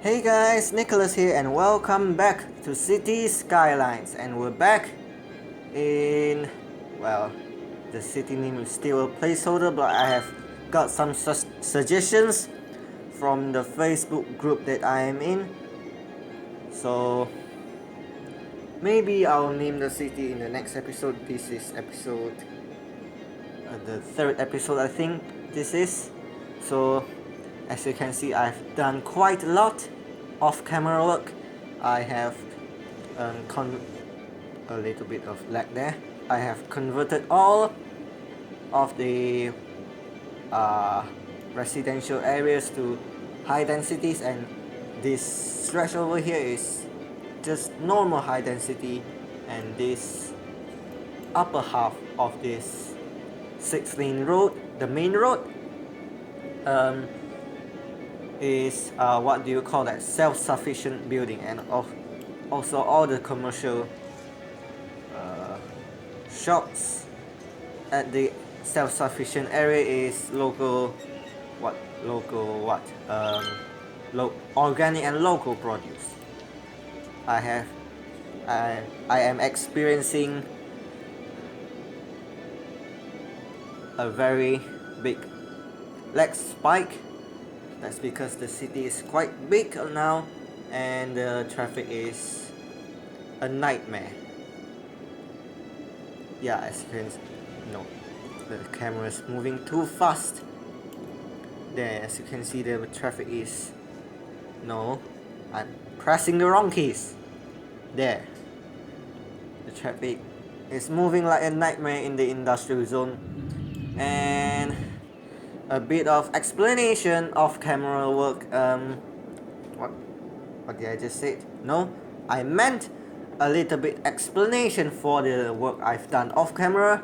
Hey guys, Nicholas here and welcome back to City Skylines, and we're back in, well, the city name is still a placeholder, but I have got some suggestions from the Facebook group that I am in. So maybe I'll name the city in the next episode. This is episode, the third episode I think this is. So as you can see, I've done quite a lot of camera work. I have a little bit of lag there. I have converted all of the residential areas to high densities, and this stretch over here is just normal high density, and this upper half of this 6-lane road, the main road, is what do you call that, self-sufficient building, and also all the commercial shops at the self-sufficient area is organic and local produce. I am experiencing a very big lag spike. That's because the city is quite big now and the traffic is a nightmare. Yeah, as you can no, the camera is moving too fast. There, as you can see, the traffic is, no, I'm pressing the wrong keys. There, the traffic is moving like a nightmare in the industrial zone. And a bit of explanation of camera work. What did I just say? No, I meant a little bit explanation for the work I've done off camera.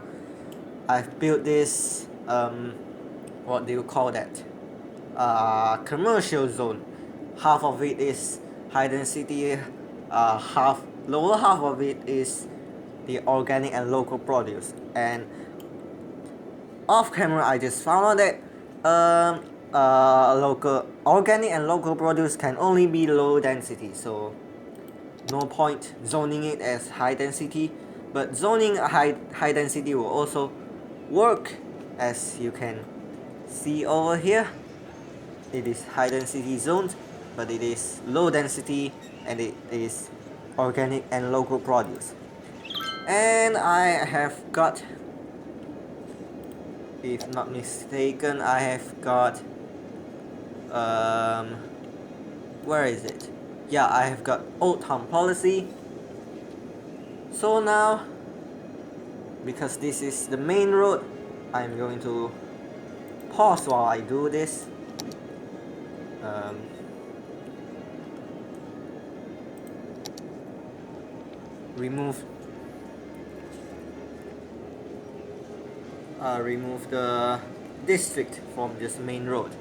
I've built this what do you call that, commercial zone. Half of it is high density, lower half of it is the organic and local produce. And off camera I just found out that local organic and local produce can only be low density, so no point zoning it as high density. But zoning a high density will also work. As you can see over here, it is high density zoned, but it is low density and it is organic and local produce. And I have got, if not mistaken, I have got where is it? Yeah, I have got Old Town policy. So now, because this is the main road, I'm going to pause while I do this. Remove the district from this main road,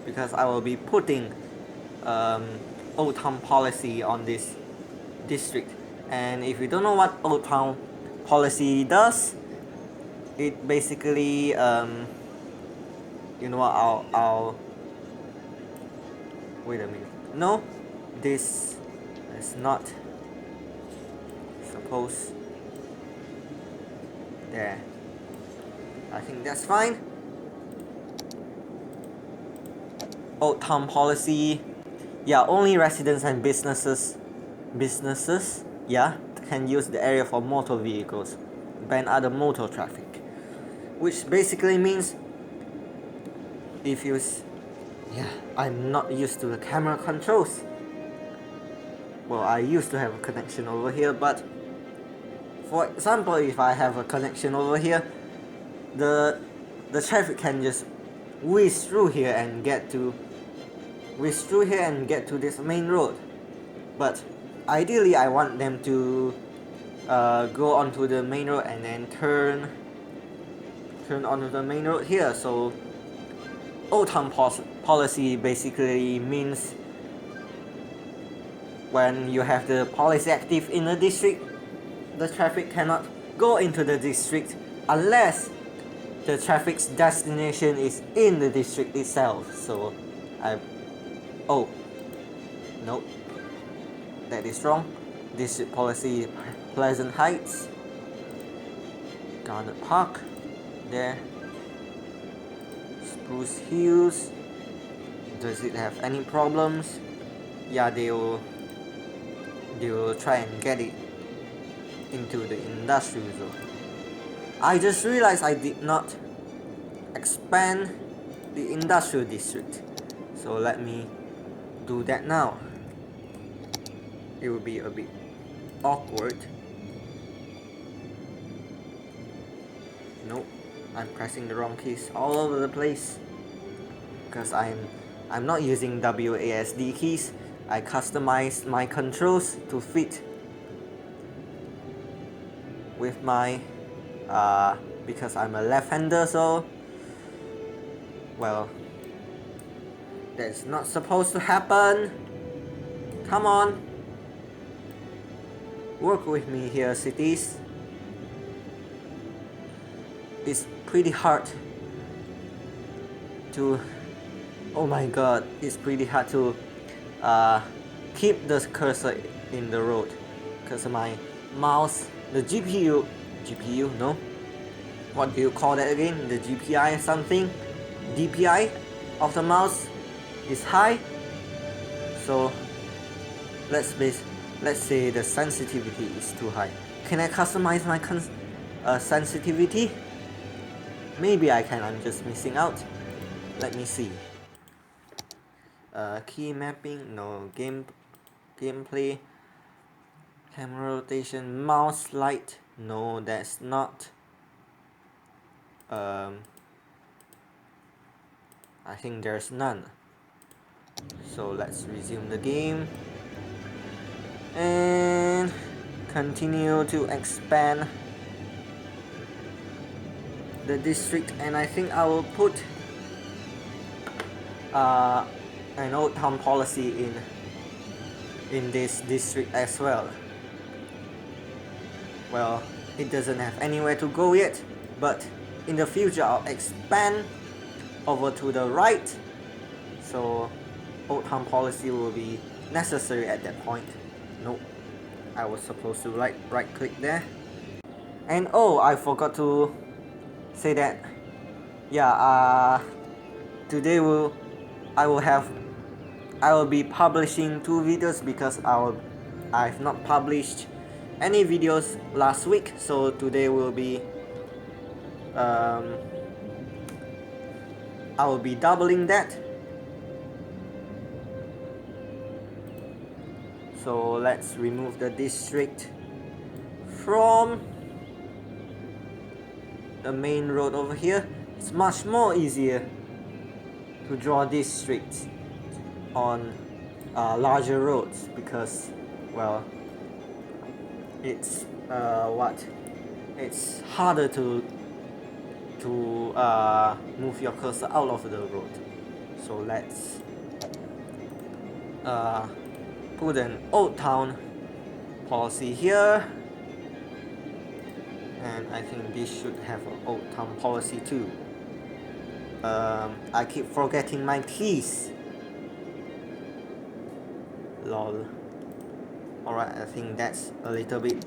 because I will be putting Old Town policy on this district. And if you don't know what Old Town policy does, it basically you know what, I'll wait a minute. No, this is not supposed. There, I think that's fine. Old Town policy, yeah, only residents and businesses, yeah, can use the area for motor vehicles, ban other motor traffic, which basically means if you, yeah, I'm not used to the camera controls. Well, I used to have a connection over here, but for example, if I have a connection over here, the traffic can just whiz through here and get to this main road. But ideally I want them to go onto the main road and then turn onto the main road here. So Old Town policy basically means when you have the policy active in a district, the traffic cannot go into the district unless the traffic's destination is in the district itself. So Nope, that is wrong. District policy Pleasant Heights, Garnet Park, there. Spruce Hills. Does it have any problems? Yeah, they will try and get it into the industrial zone. I just realized I did not expand the industrial district, so let me do that now. It will be a bit awkward. Nope, I'm pressing the wrong keys all over the place because I'm not using WASD keys. I customized my controls to fit with my because I'm a left-hander, so well, that's not supposed to happen. Come on, work with me here, cities. It's pretty hard to, oh my god, it's pretty hard to keep the cursor in the road because my mouse, the GPU, no, what do you call that again, the GPI or something, DPI of the mouse is high, so let's say the sensitivity is too high. Can I customize my sensitivity? Maybe I can, I'm just missing out. Let me see. Key mapping, no. Gameplay, camera rotation, mouse light, no, that's not. I think there's none. So let's resume the game and continue to expand the district, and I think I will put an old town policy in this district as well. Well, it doesn't have anywhere to go yet, but in the future I'll expand over to the right, so old town policy will be necessary at that point. Nope, I was supposed to right click there. And oh, I forgot to say that, yeah, today I will be publishing 2 videos because I've not published any videos last week, so today will be I will be doubling that. So let's remove the district from the main road over here. It's much more easier to draw districts on larger roads because, well, it's it's harder to move your cursor out of the road. So let's put an old town policy here, and I think this should have an old town policy too. I keep forgetting my keys. Lol. Alright, I think that's a little bit,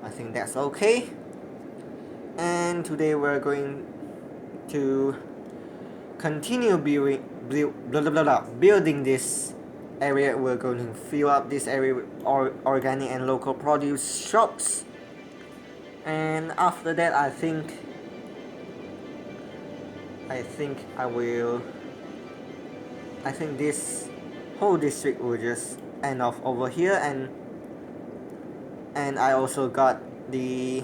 I think that's okay. And today we're going to continue building this area. We're going to fill up this area with organic and local produce shops, and after that I think this whole district will just end off over here, and I also got the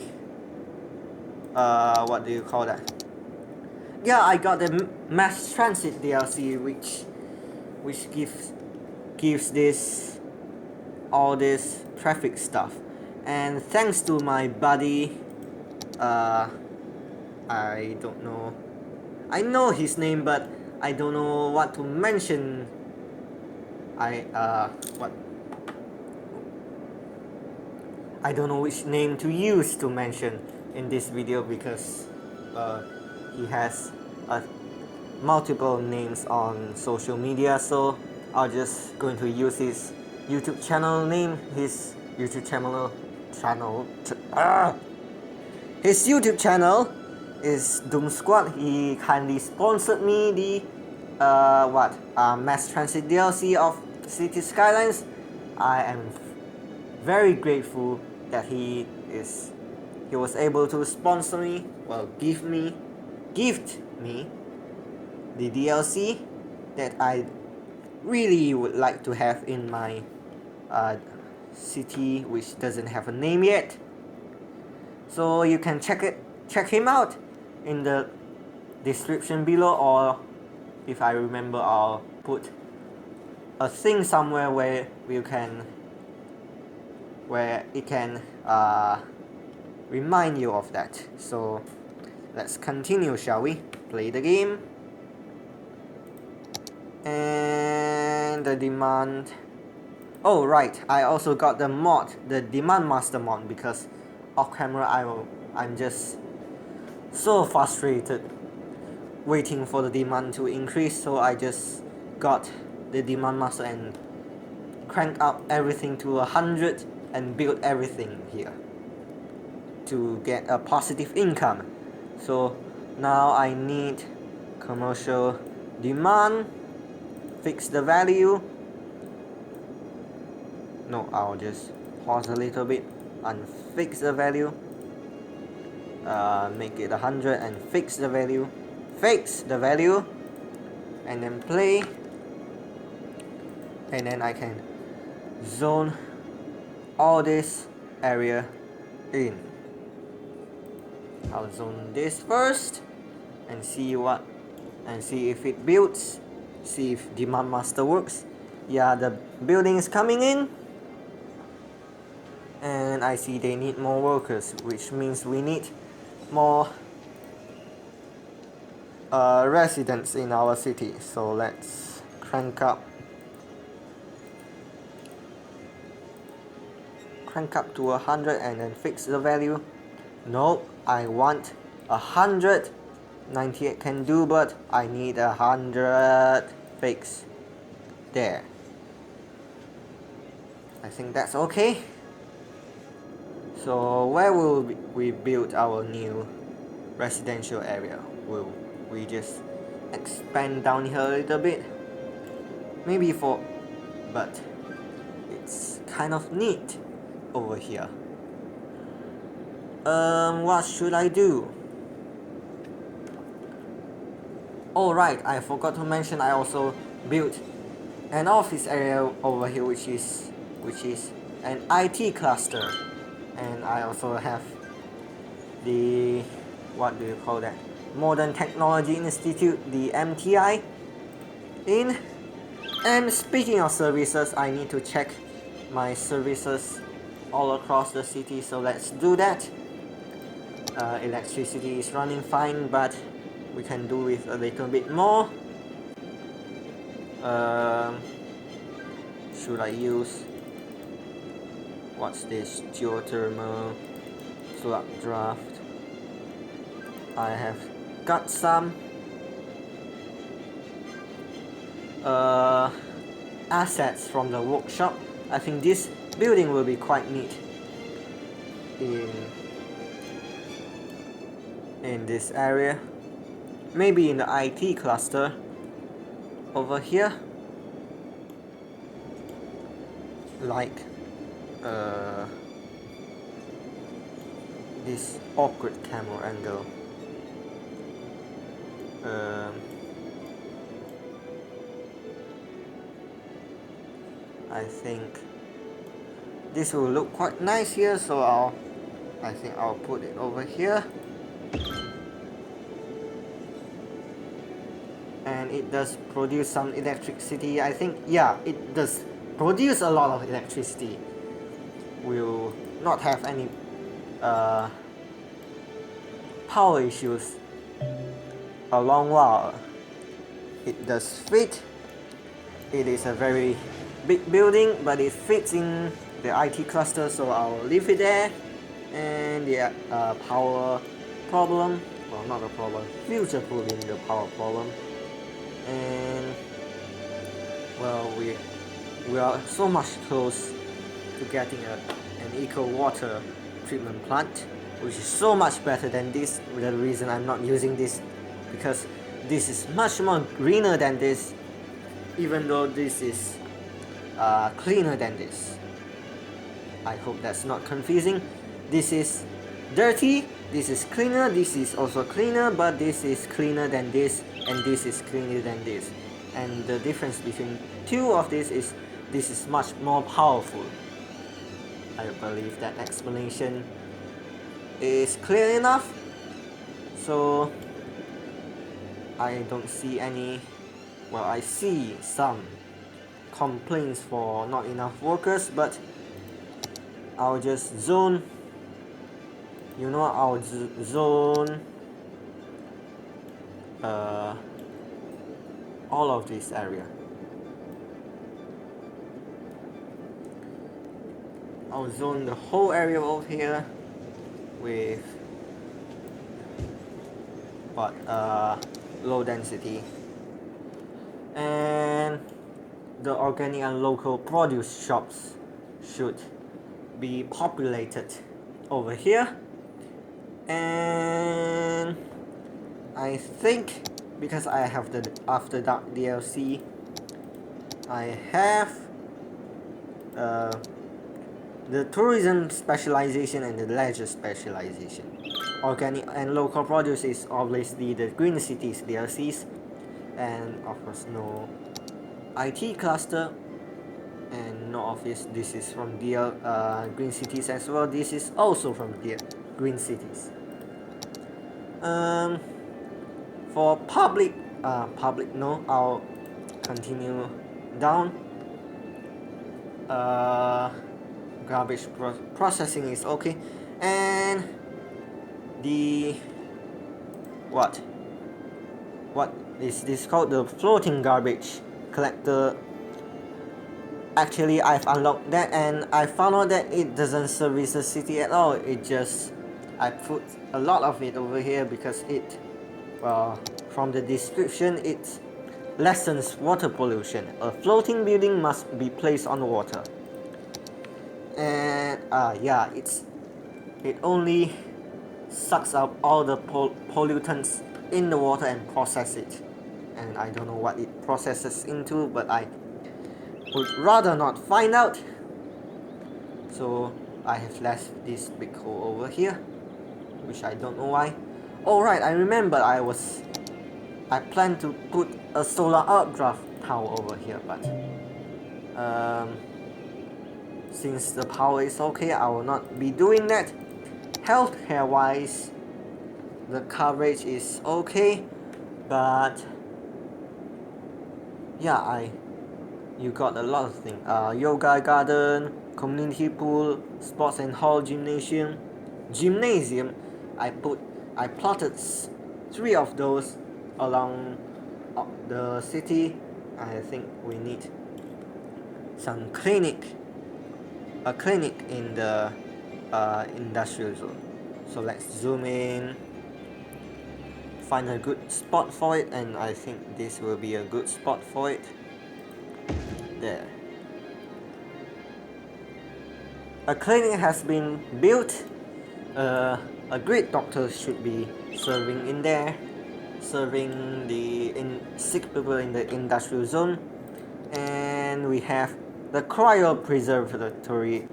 what do you call that? Yeah, I got the mass transit DLC, which gives this all this traffic stuff, and thanks to my buddy, I don't know, I know his name but I don't know what to mention. I don't know which name to use to mention in this video because he has multiple names on social media, so I'll just going to use his YouTube channel name. His YouTube channel his YouTube channel is Doom Squad. He kindly sponsored me the mass transit DLC of City Skylines. I am very grateful that he was able to sponsor me, well, gift me the DLC that I really would like to have in my city, which doesn't have a name yet. So you can check him out in the description below, or if I remember, I'll put a thing somewhere where it can remind you of that. So let's continue, shall we? Play the game. And the demand. Oh right, I also got the mod, the demand master mod, because off camera I'm just so frustrated waiting for the demand to increase, so I just got the demand master and cranked up everything to 100 and built everything here to get a positive income. So now I need commercial demand, fix the value. No, I'll just pause a little bit and fix the value. Make it 100 and fix the value. Fix the value. And then play. And then I can zone all this area in. I'll zone this first and see if it builds. See if demand master works. Yeah, the building is coming in. And I see they need more workers, which means we need more residents in our city. So let's crank up to 100 and then fix the value. Nope, I want 100. 98 can do, but I need 100 fix. There. I think that's okay. So where will we build our new residential area? Will we just expand down here a little bit? Maybe but it's kind of neat over here. What should I do? Oh right, I forgot to mention I also built an office area over here, which is an IT cluster. And I also have the, what do you call that? Modern Technology Institute, the MTI in. And speaking of services, I need to check my services all across the city, so let's do that. Electricity is running fine, but we can do with a little bit more. Should I use, what's this, geothermal slug draft? I have got some assets from the workshop. I think this building will be quite neat in this area. Maybe in the IT cluster over here, like this awkward camera angle. I think this will look quite nice here, so I think I'll put it over here. And it does produce some electricity, I think. Yeah, it does produce a lot of electricity. We'll not have any power issues a long while. It does fit. It is a very big building, but it fits in the IT cluster, so I'll leave it there. And the power problem, well, not a problem, future proofing the power problem. And well, we are so much close to getting an eco water treatment plant, which is so much better than this. The reason I'm not using this, because this is much more greener than this, even though this is cleaner than this. I hope that's not confusing. This is dirty, this is cleaner, this is also cleaner, but this is cleaner than this, and this is cleaner than this. And the difference between two of this is much more powerful. I believe that explanation is clear enough. So I don't see any, well, I see some complaints for not enough workers, but I'll just zone, I'll zone all of this area. I'll zone the whole area over here with low density, and the organic and local produce shops should be populated over here. And I think because I have the After Dark DLC, I have the tourism specialization and the leisure specialization. Organic and local produce is obviously the Green Cities DLCs, and of course no IT cluster, and no office. This is from Green Cities as well. This is also from Green Cities. For public no, I'll continue down. Garbage processing is okay, and the what is this called? The floating garbage collector. Actually, I've unlocked that, and I found out that it doesn't service the city at all. It just, I put a lot of it over here because it, from the description, it lessens water pollution. A floating building must be placed on water, and yeah, it only sucks up all the pollutants in the water and process it. And I don't know what it processes into, but I would rather not find out. So I have left this big hole over here, which I don't know why. Oh right, I remember I planned to put a solar updraft tower over here, but since the power is okay, I will not be doing that. Healthcare wise, the coverage is okay, but yeah, you got a lot of things. Yoga garden, community pool, sports and hall, gymnasium. I plotted 3 of those along the city. I think we need some a clinic in the industrial zone. So let's zoom in, find a good spot for it, and I think this will be a good spot for it. There. A clinic has been built. A great doctor should be serving in there, serving the sick people in the industrial zone. And we have the cryopreservatory,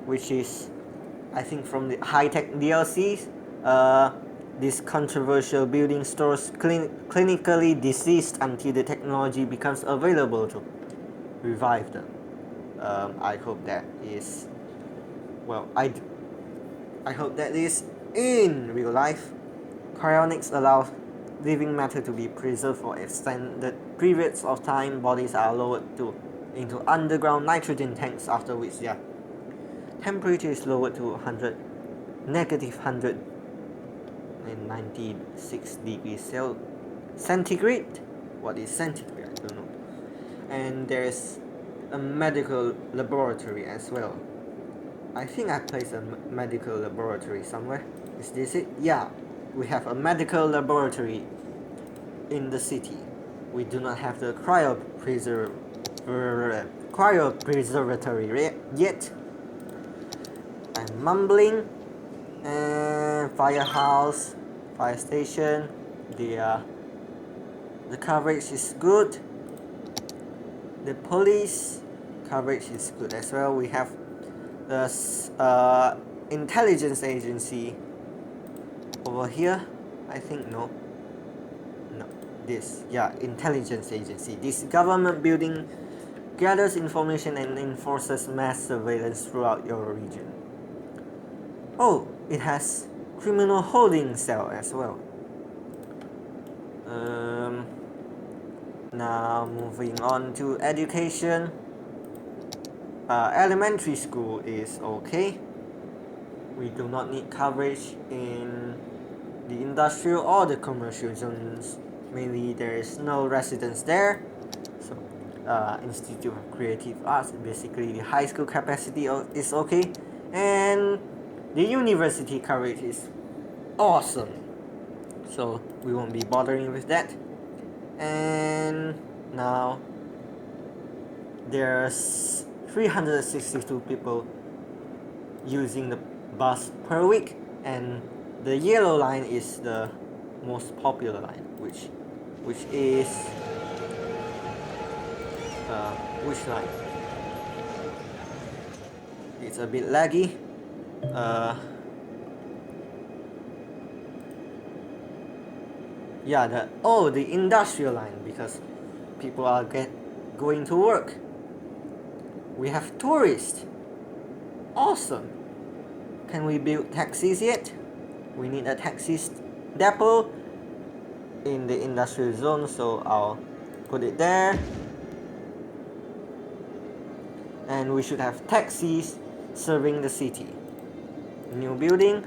which is, I think, from the high-tech DLCs. This controversial building stores clinically deceased until the technology becomes available to revive them. I hope that is, well, I hope that is in real life. Cryonics allows living matter to be preserved for extended periods of time. Bodies are lowered into underground nitrogen tanks, after which their temperature is lowered to negative 196 degrees centigrade. What is centigrade? I don't know. And there's a medical laboratory as well. I think I placed a medical laboratory somewhere. Is this it? Yeah, we have a medical laboratory in the city. We do not have the cryopreservatory yet. I'm mumbling. And firehouse, fire station. The coverage is good. The police coverage is good as well. We have the intelligence agency over here. I think no, this, yeah, intelligence agency. This government building gathers information and enforces mass surveillance throughout your region. Oh, it has criminal holding cell as well. Now moving on to education. Elementary school is okay. We do not need coverage in the industrial or the commercial zones. Mainly there is no residents there. So Institute of Creative Arts, basically the high school capacity is okay. And the university coverage is awesome. So we won't be bothering with that. And now there's 362 people using the bus per week, and the yellow line is the most popular line, which is which line? It's a bit laggy. Yeah, the industrial line, because people are going to work. We have tourists. Awesome. Can we build taxis yet? We need a taxi depot in the industrial zone, so I'll put it there. And we should have taxis serving the city. New building.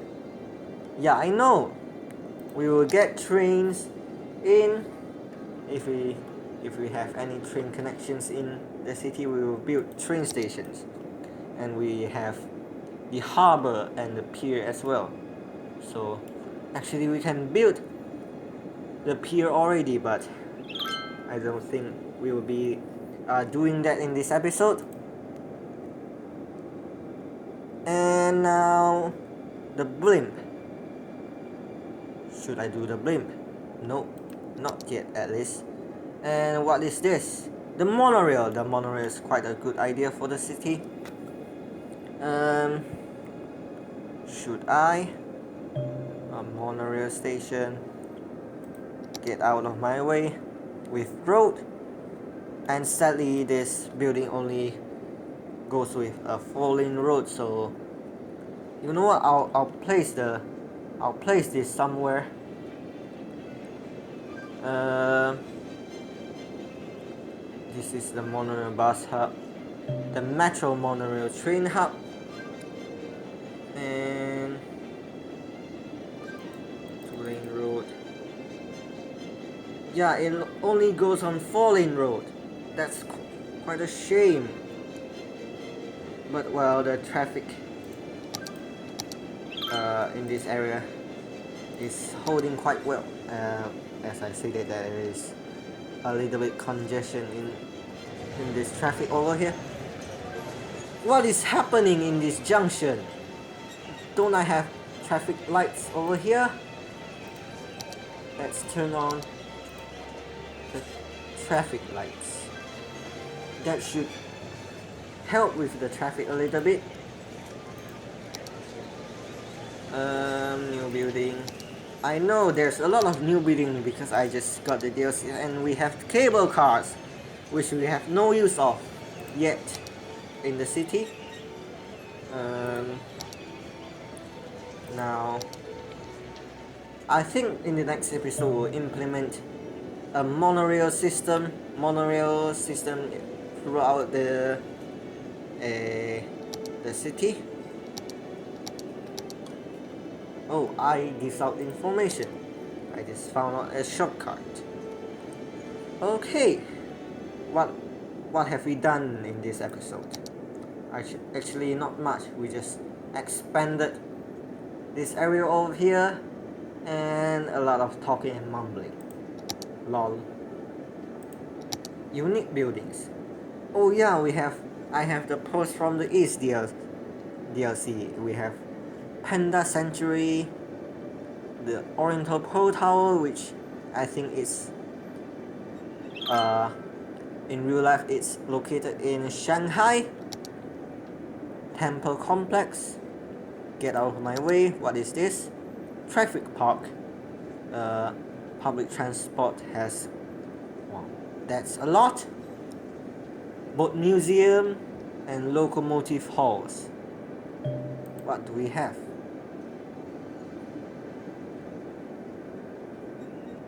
Yeah, I know. We will get trains in. If we have any train connections in the city, we will build train stations. And we have the harbor and the pier as well. So actually we can build the pier already, but I don't think we will be doing that in this episode. And now the blimp. Should I do the blimp? No, not yet at least. And what is this? The monorail. The monorail is quite a good idea for the city. Should I? A monorail station. Get out of my way with road. And sadly this building only goes with a 4-lane road, so you know what, I'll place this somewhere. This is the monorail bus hub, the metro monorail train hub, and 2-lane road. Yeah, it only goes on 4-lane road. That's quite a shame. But well, the traffic in this area is holding quite well. As I stated, there is a little bit congestion in this traffic over here. What is happening in this junction? Don't I have traffic lights over here? Let's turn on the traffic lights. That should help with the traffic a little bit. New building. I know there's a lot of new building because I just got the DLC, and we have cable cars, which we have no use of yet in the city. Now I think in the next episode we'll implement a monorail system throughout the city. Oh, I give out information. I just found out a shortcut. Okay, what have we done in this episode? Actually not much. We just expanded this area over here, and a lot of talking and mumbling. Lol. Unique buildings. Oh yeah, I have the Post from the East DLC. We have Panda Sanctuary, the Oriental Pearl Tower, which I think is uh, in real life it's located in Shanghai. Temple Complex. Get out of my way. What is this? Traffic Park. Uh, Public transport has. Wow, that's a lot. Boat museum and locomotive halls. What do we have?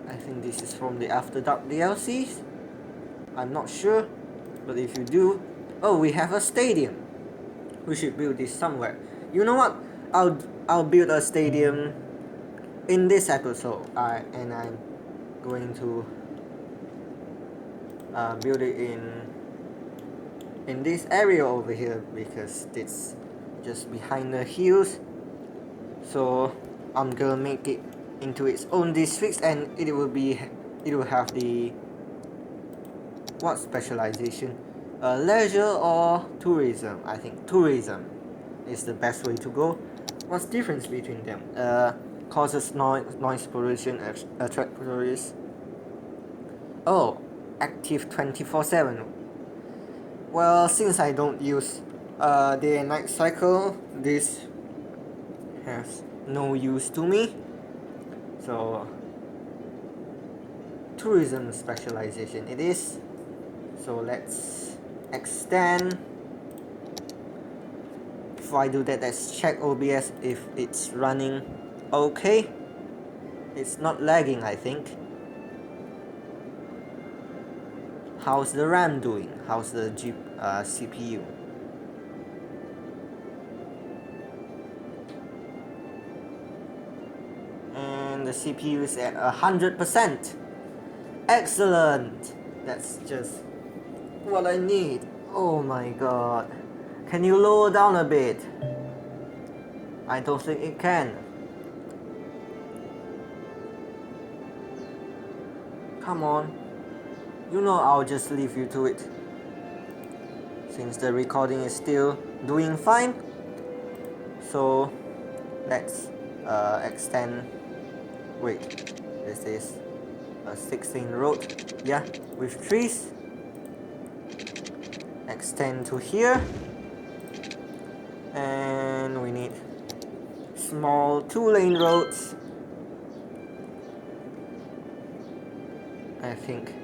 I think this is from the After Dark DLCs. I'm not sure, but if you do, oh, we have a stadium. We should build this somewhere. You know what? I'll build a stadium in this episode. And I'm going to build it in this area over here because it's just behind the hills. So I'm gonna make it into its own districts, and it will have the what specialization? Leisure or tourism? I think tourism is the best way to go. What's the difference between them? Causes noise pollution, attract tourists. Oh, active 24/7. Well, since I don't use day and night cycle, this has no use to me. So tourism specialization it is. So let's extend. Before I do that, let's check OBS if it's running okay. It's not lagging, I think. How's the RAM doing? How's the CPU? And the CPU is at 100%. Excellent! That's just what I need. Oh my god. Can you lower down a bit? I don't think it can. Come on. You know I'll just leave you to it. Since the recording is still doing fine. So let's extend. Wait, this is a 16 road. Yeah, with trees. Extend to here. And we need small 2-lane roads. I think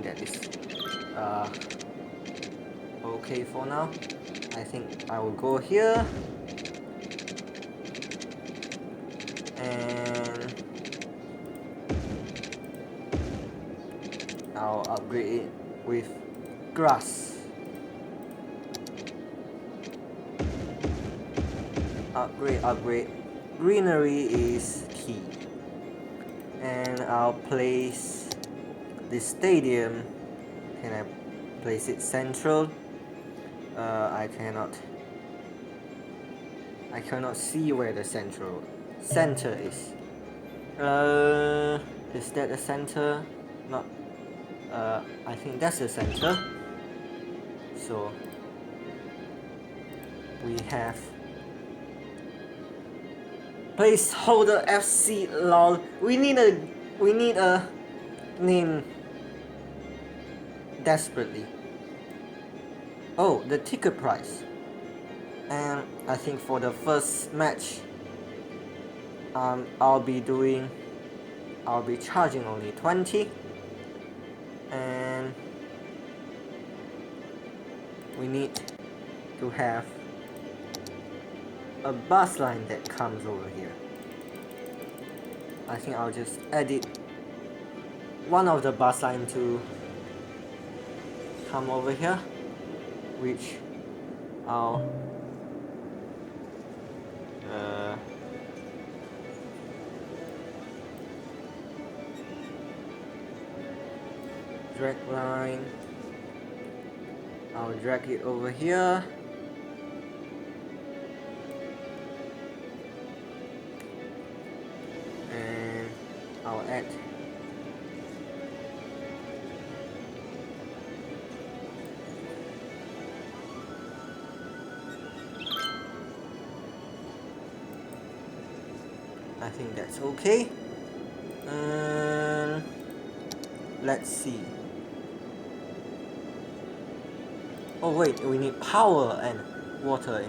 that is okay for now. I think I will go here and I'll upgrade it with grass. Upgrade. Greenery is key. And I'll place the stadium. Can I place it central? I cannot see where the center is. Is that the center? Not. I think that's the center. So we have placeholder FC lol. We need a name desperately. Oh, the ticket price. And I think for the first match, I'll be charging only 20, and we need to have a bus line that comes over here. I think I'll just edit one of the bus line to come over here, which I'll drag line. I'll drag it over here. I'll add I think that's okay. Let's see. Oh wait, we need power and water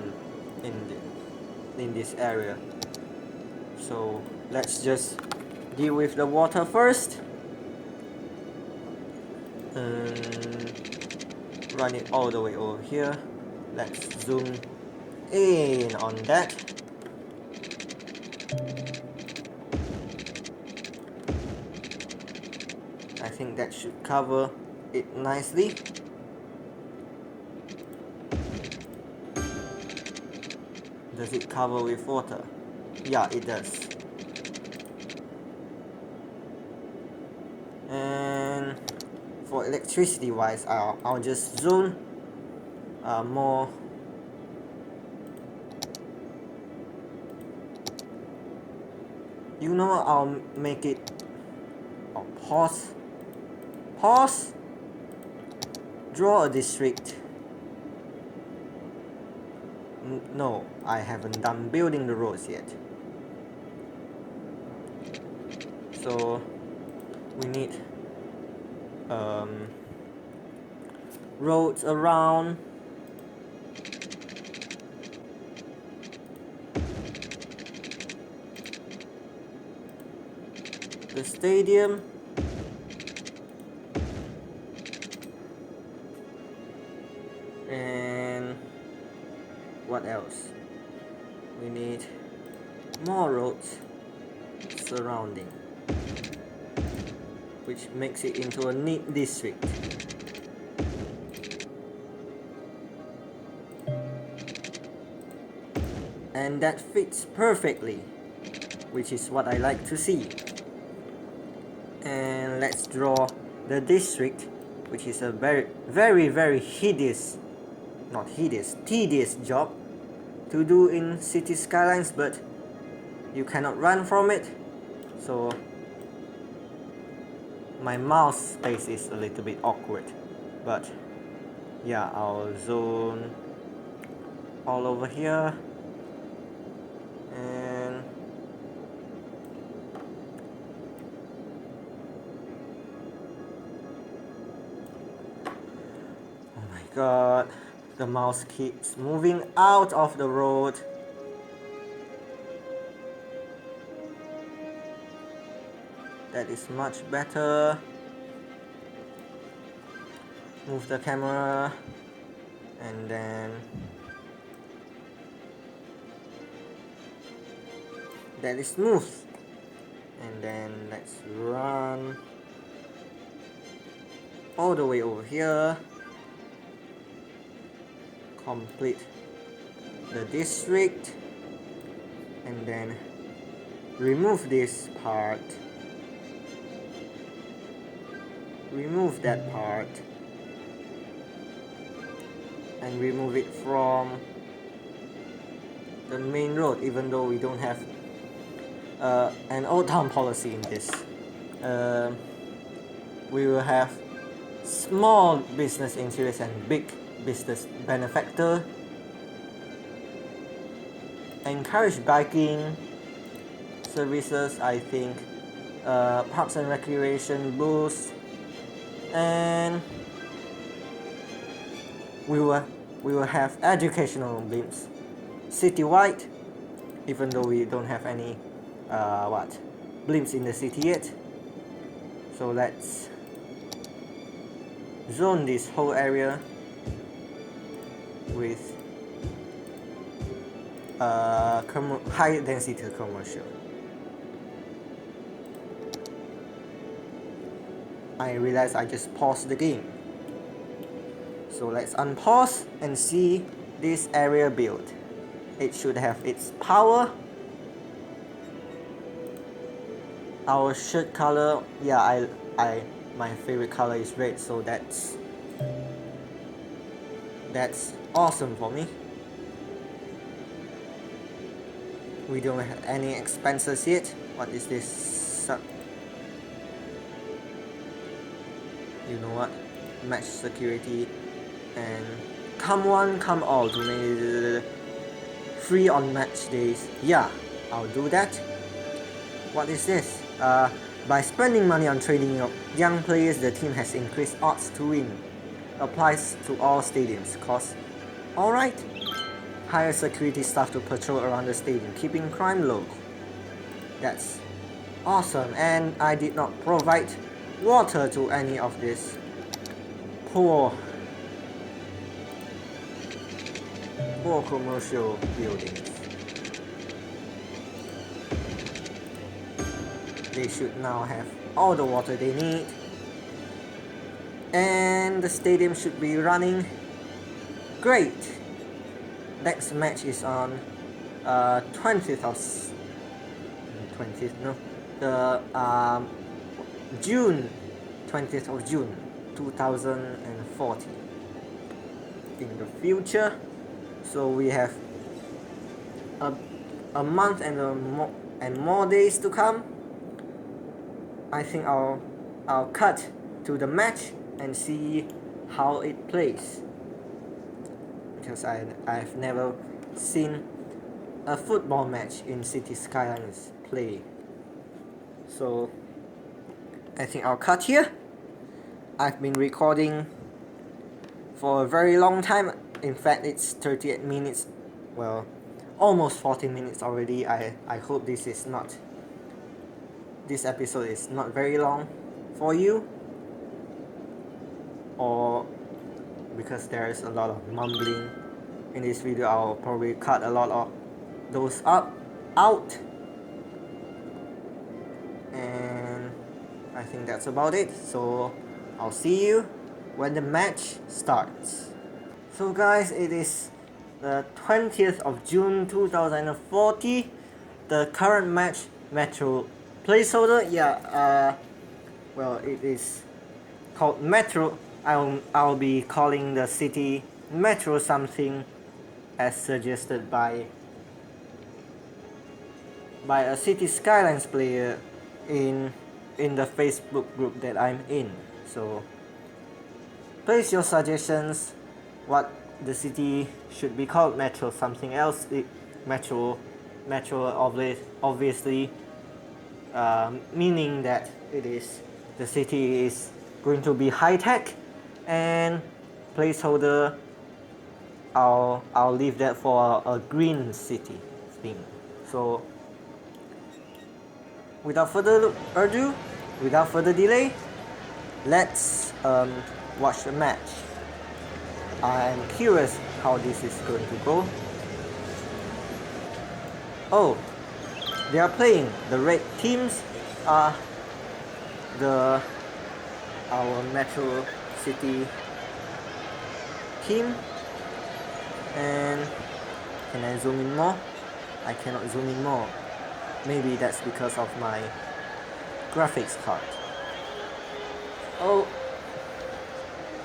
in this area. So let's just deal with the water first. Run it all the way over here. Let's zoom in on that. I think that should cover it nicely. Does it cover with water? Yeah, it does. And for electricity wise, I'll just zone more. You know, I'll make it. Oh, pause. Draw a district. No, I haven't done building the roads yet. So we need roads around the stadium. And what else? We need more roads surrounding, which makes it into a neat district. And that fits perfectly, which is what I like to see. And let's draw the district, which is a very tedious job to do in City Skylines, but you cannot run from it. So my mouse space is a little bit awkward, but yeah, I'll zone all over here. And oh my god, the mouse keeps moving out of the road. That is much better. Move the camera and then that is smooth. And then let's run all the way over here. Complete the district and then remove this part. Remove that part and remove it from the main road, even though we don't have an old town policy in this. We will have small business interests and big business benefactor. Encourage biking services, I think. Parks and recreation boost. And we will have educational blimps citywide, even though we don't have any blimps in the city yet. So let's zone this whole area with high density commercial. I realized I just paused the game. So let's unpause and see this area build. It should have its power. Our shirt color, yeah, my favorite color is red, so that's awesome for me. We don't have any expenses yet. What is this? you know what, match security, and come one come all to make it free on match days. Yeah, I'll do that. What is this? By spending money on training young players, the team has increased odds to win. Applies to all stadiums. Cost. Alright. Hire security staff to patrol around the stadium, keeping crime low. That's awesome. And I did not provide water to any of this poor commercial buildings. They should now have all the water they need, and the stadium should be running great. Next match is on 20th of June 20th of June 2040 in the future. So we have a month and more days to come. I think I'll cut to the match and see how it plays, because I've never seen a football match in City Skylines play. So I think I'll cut here. I've been recording for a very long time. In fact, it's 38 minutes. Well, almost 40 minutes already. I hope this episode is not very long for you, or because there is a lot of mumbling in this video, I'll probably cut a lot of those out. And I think that's about it. So I'll see you when the match starts. So guys, it is the 20th of June 2040. The current match, Metro placeholder, well, it is called Metro. I'll be calling the city Metro something, as suggested by a City Skylines player in the Facebook group that I'm in. So place your suggestions what the city should be called. Metro something else. Metro obviously meaning that the city is going to be high tech, and placeholder I'll leave that for a green city thing. So without further ado, without further delay, let's watch the match. I'm curious how this is going to go. Oh, they are playing. The red teams are our Metro City team. And can I zoom in more? I cannot zoom in more. Maybe that's because of my graphics card. Oh,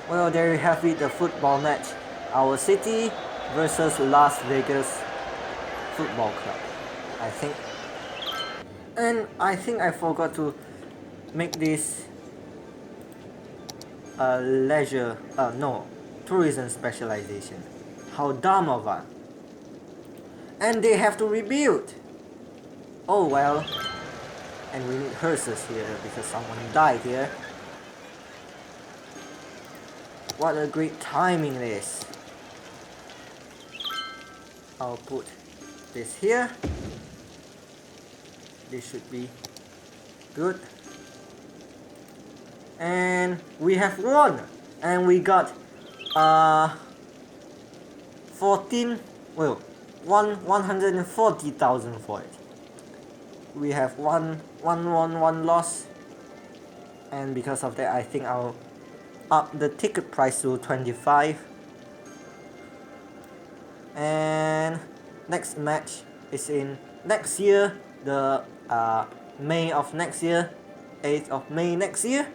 well, there you have it, the football match. Our city versus Las Vegas Football Club, I think. And I think I forgot to make this tourism specialization. How dumb of us. And they have to rebuild. Oh well. And we need hearses here because someone died here. What a great timing this. I'll put this here. This should be good. And we have won. And we got 140,000 for it. We have one loss, and because of that I think I'll up the ticket price to 25. And next match is in next year, the May of next year, 8th of May next year.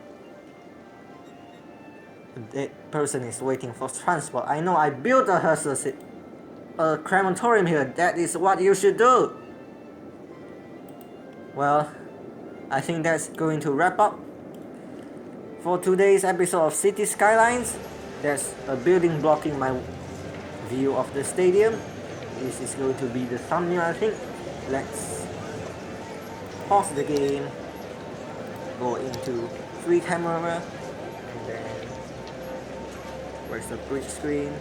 That person is waiting for transport. I know I built a crematorium here. That is what you should do. Well, I think that's going to wrap up For today's episode of City Skylines, there's a building blocking my view of the stadium. This is going to be the thumbnail, I think. Let's pause the game, go into free camera, and then where's the bridge screen?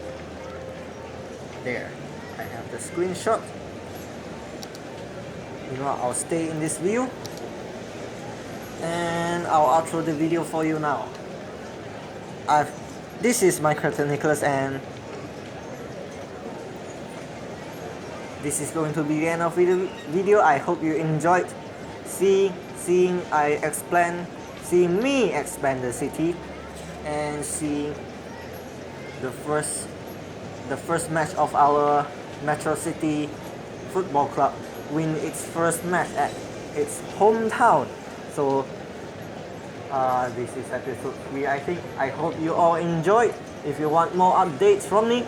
There, I have the screenshot. You know what, I'll stay in this view and I'll outro the video for you now. This is my character Nicholas, and this is going to be the end of the video. I hope you enjoyed seeing me expand the city, and seeing the first match of our Metro City Football Club win its first match at its hometown. So this is episode 3, I think. I hope you all enjoyed. If you want more updates from me,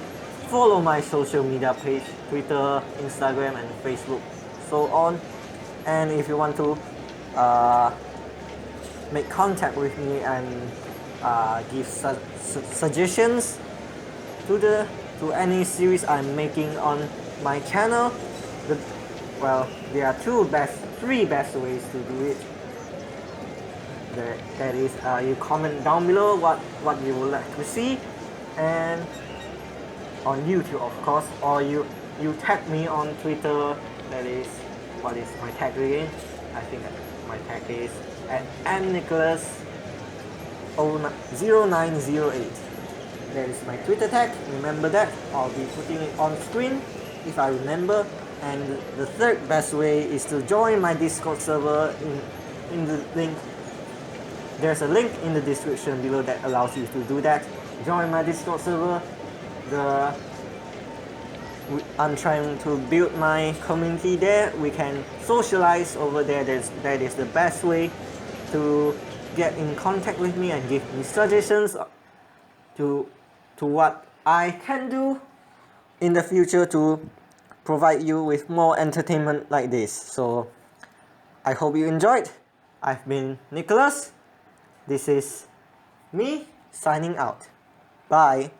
follow my social media page, Twitter, Instagram and Facebook, so on. And if you want to make contact with me and give suggestions to any series I'm making on my channel, there are three best ways to do it. That is, you comment down below what you would like to see, and on YouTube of course, or you tag me on Twitter. That is, what is my tag again? I think my tag is at mnicholas0908. That is my Twitter tag. Remember that. I'll be putting it on screen if I remember. And the third best way is to join my Discord server in the link. There's a link in the description below that allows you to do that. Join my Discord server. I'm trying to build my community there. We can socialize over there. That is the best way to get in contact with me and give me suggestions to what I can do in the future to provide you with more entertainment like this. So I hope you enjoyed. I've been Nicholas. This is me signing out. Bye.